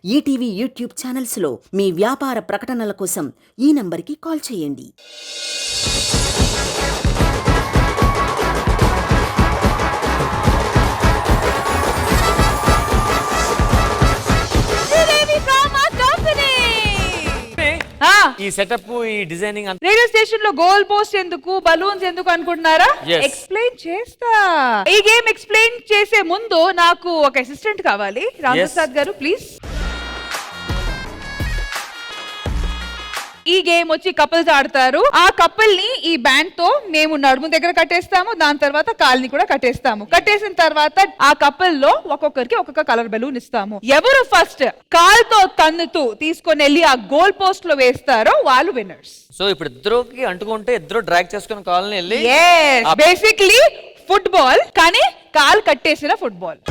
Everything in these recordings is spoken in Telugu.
ఈటీవీ యూట్యూబ్ ఛానల్స్లో మీ వ్యాపార ప్రకటనల కోసం ఈ నంబర్కి కాల్ చేయండి. ఈ సెటప్ ఈ డిజైనింగ్ రేడియో స్టేషన్ లో గోల్ పోస్ట్ ఎందుకు, బలూన్స్ ఎందుకు అనుకుంటున్నారా? Yes. ఎక్స్ప్లెయిన్ చేస్తా. ఈ గేమ్ ఎక్స్ప్లెయిన్ చేసే ముందు నాకు ఒక అసిస్టెంట్ కావాలి. రామప్రసాద్ గారు ప్లీజ్. ఈ గేమ్ వచ్చి కపుల్స్ ఆడతారు. ఆ కపుల్ ని ఈ బ్యాండ్ తో మేము నడుము దగ్గర కట్టేస్తాము, దాని తర్వాత కాల్ని కూడా కట్టేస్తాము. కట్టేసిన తర్వాత ఆ కపుల్ లో ఒక్కొక్కరికి ఒక్కొక్క కలర్ బెలూన్ ఇస్తాము. ఎవరు ఫస్ట్ కాల్తో తన్నుతూ తీసుకొని వెళ్ళి ఆ గోల్ పోస్ట్ లో వేస్తారో వాళ్ళు విన్నర్స్. సో ఇప్పుడు ఇద్దరుకి అంటుకుంటే ఇద్దరు డ్రాగ్ చేసుకుని కాల్ని వెళ్ళి బేసిక్లీ ఫుట్బాల్, కానీ కాల్ కట్టేసిన ఫుట్బాల్.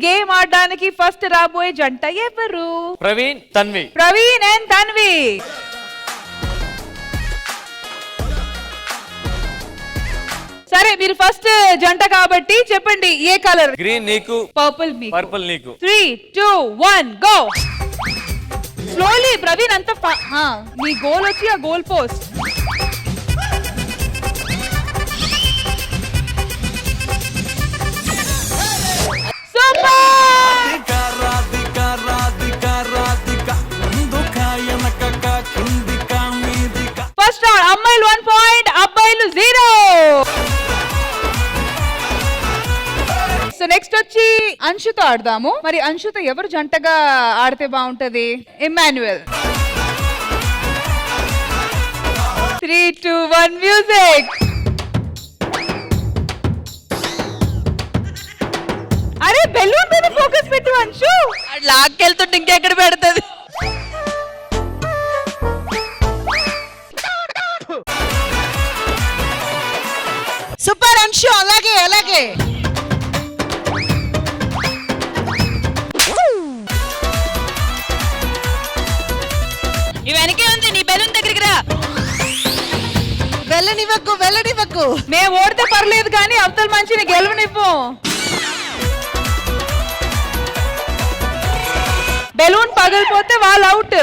గేమ్ ఆడడానికి ఫస్ట్ రాబోయే జంట ఎవరు? ప్రవీణ్, తన్వి. ప్రవీణ్ అండ్ తన్వి. సరే, మీరు ఫస్ట్ జంట కాబట్టి చెప్పండి ఏ కలర్? గ్రీన్ నీకు, పర్పుల్ మీకు. పర్పుల్ నీకు. 3, 2, 1 గో. స్లోలీ ప్రవీణ్, అంత మీ గోల్ వచ్చి ఆ గోల్ పోస్ట్. ఫస్ట్ రౌండ్ అమ్మాయిలు 1 పాయింట్, అబ్బాయిలు 0. సో నెక్స్ట్ వచ్చి అంశుతో ఆడదాము. మరి అంశుతో ఎవరు జంటగా ఆడితే బాగుంటది? ఇమ్మాన్యుయల్. 3, 2, 1 మ్యూజిక్. అరే బెలూన్ మీద ఫోకస్ పెట్టు అంశు. లాక్కెళ్తుంటే ఇంకెక్కడ పెడుతుంది? సూపర్ అంశు, అలాగే అలాగే. వెనకే ఉంది, నీ బెలూన్ దగ్గరికి రా. వెళ్ళనివ్వకు వెళ్ళనివ్వకు. మేము ఓడితే పర్లేదు కానీ అవతల మంచిని గెలవనివ్వు. బెలూన్ పగిలిపోతే వాళ్ళు అవుట్.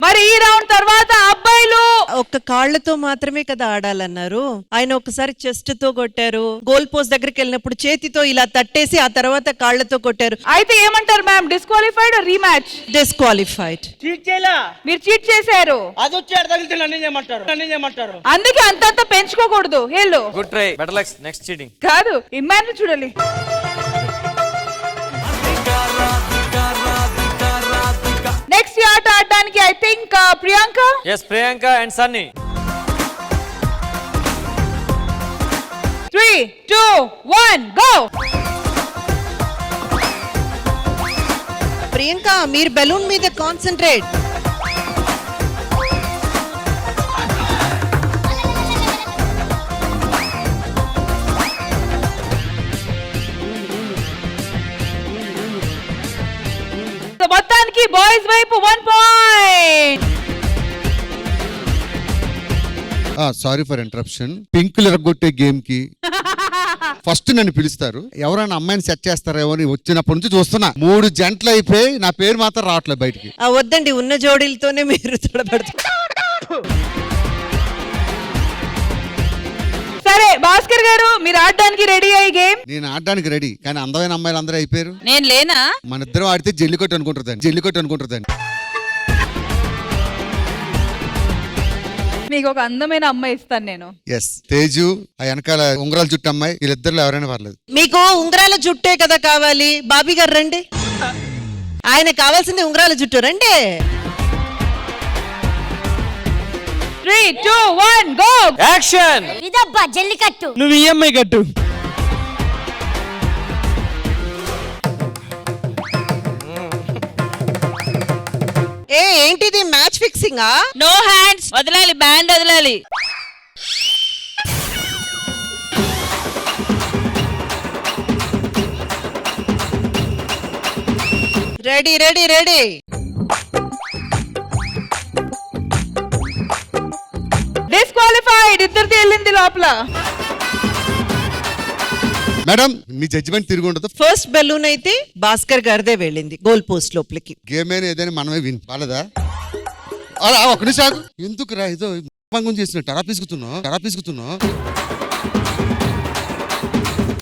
మరి ఈ రౌండ్ తర్వాత అబ్బాయిలు ఒక్క కాళ్లతో మాత్రమే కదా ఆడాలన్నారు. ఆయన ఒకసారి చెస్ట్ తో కొట్టారు, గోల్ పోస్ట్ దగ్గరికి వెళ్ళినప్పుడు చేతితో ఇలా తట్టేసి ఆ తర్వాత కాళ్లతో కొట్టారు. అయితే ఏమంటారు మ్యామ్? Disqualified, rematch? డిస్క్వాలిఫైడ్. మీరు చీట్ చేశారు. అందుకే అంతంత పెంచుకోకూడదు. Hello good try, better luck. Next cheating కాదు, ఇమ్మాన్యుయల్ చూడాలి. నెక్స్ట్ ఆట ఆడడానికి I think Priyanka. Yes, Priyanka and Sunny. 3, 2, 1 go. Priyanka, మీరు బెలూన్ మీద కాన్సంట్రేట్. మొత్తానికి బాయ్స్ వైపు 1 పాయింట్. Sorry for interruption. పింకులు ఎరగొట్టే గేమ్ కి ఫస్ట్ నన్ను పిలుస్తారు. ఎవరైనా అమ్మాయిని సెట్ చేస్తారేమో అని వచ్చినప్పటి నుంచి చూస్తున్నా. 3 జంటలు అయిపోయి నా పేరు మాత్రం రావట్లేదు బయటికి. వద్దండి, ఉన్న జోడీలతోనే మీరు తడబడుతున్నారు. సరే భాస్కర్ గారు, మీరు ఆడడానికి రెడీ అయ్యి గేమ్? నేను ఆడడానికి రెడీ, కానీ అందమైన అమ్మాయిలు అందరూ అయిపోయారు. నేను లేనా? మన ఇద్దరం ఆడితే జల్లికట్టు అనుకుంటుందండి. మీకు ఒక అందమైన అమ్మాయి ఇస్తాను నేను. ఎస్, తేజు, ఆ వెనకాల ఉంగరాల జుట్టు అమ్మాయి, వీళ్ళిద్దరు ఎవరైనా పర్లేదు. మీకు ఉంగరాల జుట్టే కదా కావాలి. బాబీ గారు రండి, ఆయన కావాల్సింది ఉంగరాల జుట్టు. రండి. 3, 2, 1 గో. యాక్షన్. ఇదబ్బా జల్లికట్టు. నువ్వు ఈఎంఐ కట్టు. ఏంటిది, మ్యాచ్ ఫిక్సింగా? నో హ్యాండ్స్, వదలాలి, బ్యాండ్ వదలాలి. Ready ready ready. వీరిద్దరిది వెళ్ళింది లోపల. మేడం మీ జడ్జిమెంట్ తిరిగి ఉండదు. ఫస్ట్ బెలూన్ అయితే భాస్కర్ గారిదే వెళ్ళింది గోల్ పోస్ట్ లోపలికి. గేమ్ అయినా ఏదైనా మనమే విన్ బాలేదా? అలా ఒక నిమిషం ఎందుకు రా ఏదో భంగం చేసినట్టు అలా పిసుకుతున్నావు.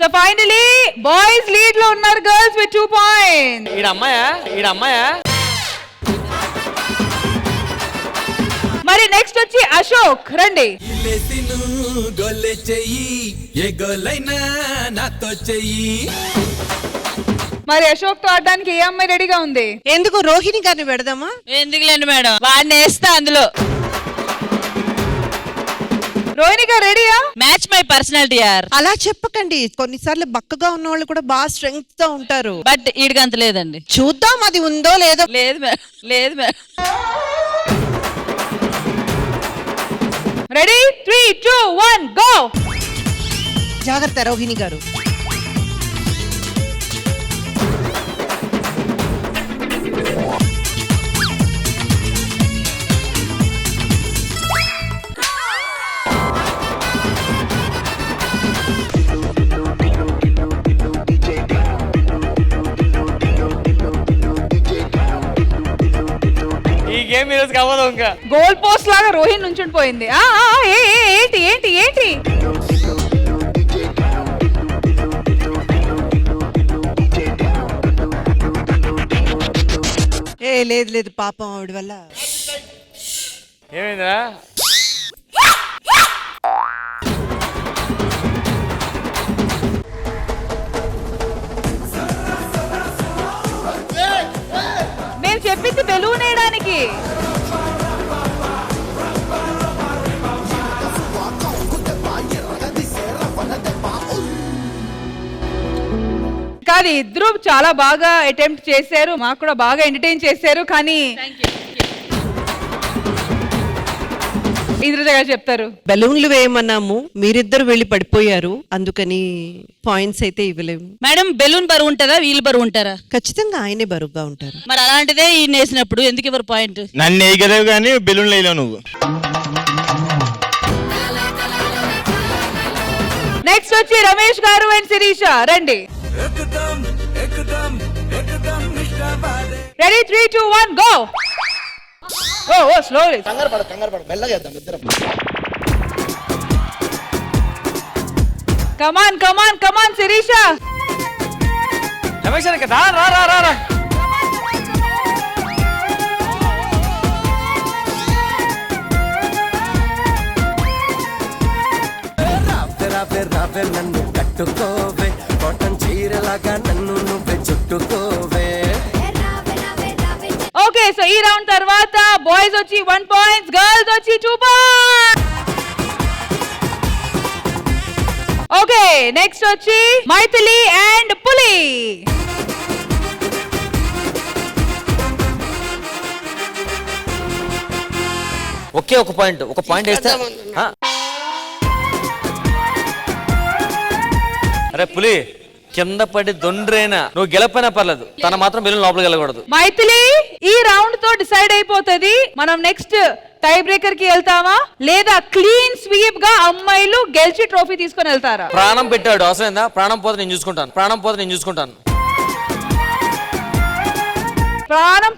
సో ఫైనలీ బాయ్స్ లీడ్ లో ఉన్నారు, గర్ల్స్ విత్ 2 పాయింట్స్. ఈడ అమ్మాయా మరి నెక్స్ట్ వచ్చి అశోక్, రండి. గొల్లె చెయ్యి ఏ గొల్లైనా నాతో చెయ్యి. మరి అశోక్ తో ఆడడానికి ఏ అమ్మాయి రెడీగా ఉంది? ఎందుకు రోహిణి గారిని పెడదామా? ఎందుకులేండి మేడం, వాడిని వేస్తా అందులో. రోహిణి గారు రెడీయా? మ్యాచ్ మై పర్సనాలిటీ యార్. అలా చెప్పకండి, కొన్నిసార్లు బక్కగా ఉన్న వాళ్ళు కూడా బాగా స్ట్రెంగ్త్ తో ఉంటారు. బట్ ఈడికి అంత లేదండి. చూద్దాం అది ఉందో లేదో. లేదు మేడం. Ready 3, 2, 1 go. జాగ్రత్త రోహిణి గారు. ఈ గేమ్ ఈరోజు కావదు ఇంకా. గోల్ పోస్ట్ లాగా రోహిణి నుంచుని పోయింది. ఏంటి లేదు పాపం ఆవిడ వల్ల. ఏమైందా? నేను చెప్పింది బెలూన్ వేయడానికి. కానీ ఇద్దరు చాలా బాగా అటెంప్ట్ చేశారు, మాకు కూడా బాగా ఎంటర్టైన్ చేశారు. కానీ ఇంద్రజ గారు చెప్తారు. బెలూన్లు వేయమన్నాము, మీరిద్దరు వెళ్ళి పడిపోయారు, అందుకని పాయింట్స్ అయితే ఇవ్వలేము. మేడం బెలూన్ బరువు ఉంటుందా, వీళ్ళు బరువు ఉంటారా? ఖచ్చితంగా ఆయనే బరువుగా ఉంటారు. మరి అలాంటిదే ఈయన వేసినప్పుడు ఎందుకు ఇవ్వరు పాయింట్? నన్ను వేయగలేవు కానీ బెలూన్ లేవు నువ్వు. నెక్స్ట్ వచ్చి రమేష్ గారు అండ్ శిరీష, రండి. Ready 3, 2, 1 go. Oh slowly. కంగారు పడ మెల్లగా వేద్దాం ఇద్దరం. కమాన్ శిరీష. రమేష్ కదా రా. రావే నన్ను కట్టుకోవే, కాటన్ చీరలాగా నన్ను నువ్వే చుట్టుకోవే. ఓకే, సో ఈ రౌండ్ తర్వాత బాయ్స్ వచ్చి 1 పాయింట్స్, గర్ల్స్ వచ్చి 2 పాయింట్స్. ఓకే, నెక్స్ట్ వచ్చి మైథిలి అండ్ పులి. ఒక పాయింట్ వేస్తే అరే పులి కింద పడి దొండ్రైనా నువ్వు గెలపైనా పర్లేదు, తన మాత్రం బెలూన్ లోపలికి వెళ్ళకూడదు. మైథిలి ఈ రౌండ్ తో డిసైడ్ అయిపోతుంది. మనం నెక్స్ట్ టై బ్రేకర్ కి వెళ్తామా లేదా క్లీన్ స్వీప్ గా అమ్మాయిలు గెలిచి ట్రోఫీ తీసుకొని వెళ్తారా? ప్రాణం పెట్టాడు, అవసరమైందా? ప్రాణం పోతే నేను చూసుకుంటాను. ప్రాణం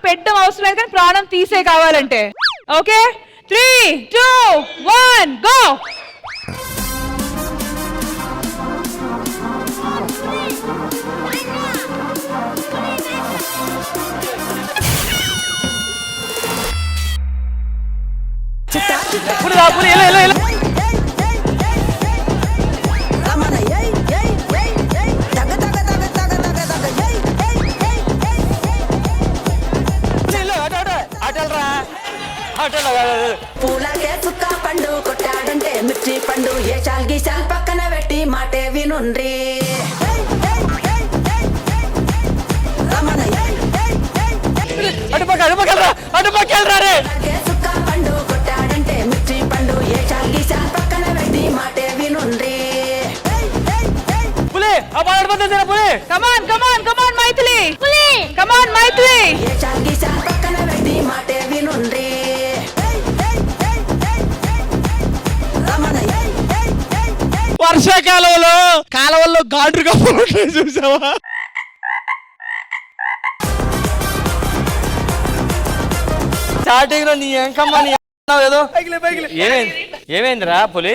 పెట్టడం అవసరం లేదు, కానీ ప్రాణం తీసే కావాలంటే. Okay 3, 2, 1 go. పూలకే చుక్క పండు కొట్టాడంటే మిర్చి పండు ఏ చాల్ గీసాల్ పక్కన పెట్టి మాటే వినుండ్రి. చుక్క పండు కొట్టాడంటే మిర్చి పండు ఏ చాల్ గీసాల్ పక్కన పెట్టి మాటే వినుండ్రి. కమాన్ మైథిలి. కమాన్ మైథిలి. ఏ చాల్ గీసాల్ పక్కన పెట్టి మాటే వినుండ్రి. రమణ వర్షాకాలంలో కాలువల్లో గాడ్రు కప్పులు చూసావా? స్టార్టింగ్ లో నీ ఎంకమ్మ నీ ఏదో ఏమైందిరా పులి?